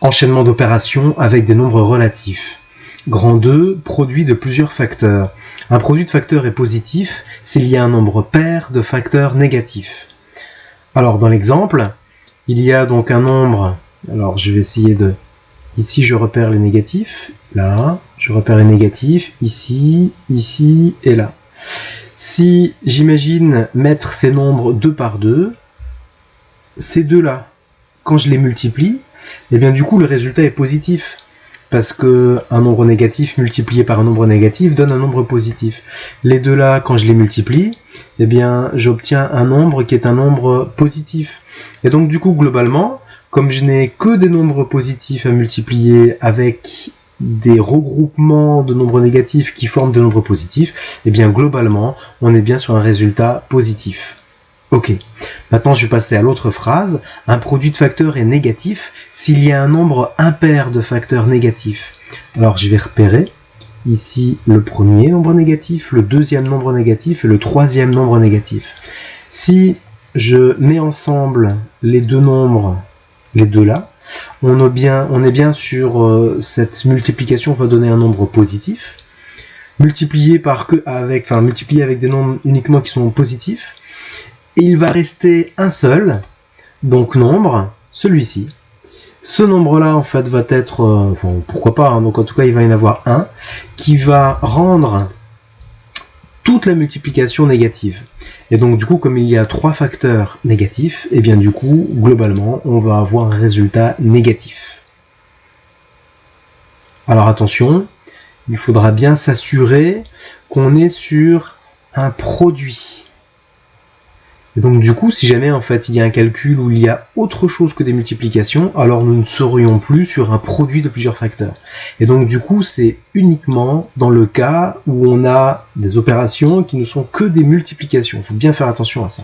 Enchaînement d'opérations avec des nombres relatifs. Grand 2, produit de plusieurs facteurs. Un produit de facteurs est positif s'il y a un nombre pair de facteurs négatifs. Alors dans l'exemple, il y a donc un nombre, alors je vais essayer de... Ici je repère les négatifs, là, je repère les négatifs, ici, ici et là. Si j'imagine mettre ces nombres 2 par 2, ces deux-là, quand je les multiplie, et bien du coup le résultat est positif. Parce que un nombre négatif multiplié par un nombre négatif donne un nombre positif. Les deux là, quand je les multiplie, eh bien j'obtiens un nombre qui est un nombre positif. Et donc du coup globalement, comme je n'ai que des nombres positifs à multiplier avec des regroupements de nombres négatifs qui forment des nombres positifs, eh bien globalement on est bien sur un résultat positif. Ok, maintenant je vais passer à l'autre phrase. Un produit de facteurs est négatif s'il y a un nombre impair de facteurs négatifs. Alors je vais repérer ici le premier nombre négatif, le deuxième nombre négatif et le troisième nombre négatif. Si je mets ensemble les deux nombres, les deux là, on est bien sur cette multiplication va donner un nombre positif, multiplié avec des nombres uniquement qui sont positifs. Et il va rester un seul, donc nombre, celui-ci. Ce nombre-là, en fait, va être, pourquoi pas, hein, donc en tout cas, il va y en avoir un, qui va rendre toute la multiplication négative. Et donc, du coup, comme il y a 3 facteurs négatifs, et bien du coup, globalement, on va avoir un résultat négatif. Alors attention, il faudra bien s'assurer qu'on est sur un produit. Et donc du coup, si jamais en fait il y a un calcul où il y a autre chose que des multiplications, alors nous ne serions plus sur un produit de plusieurs facteurs. Et donc du coup, c'est uniquement dans le cas où on a des opérations qui ne sont que des multiplications. Il faut bien faire attention à ça.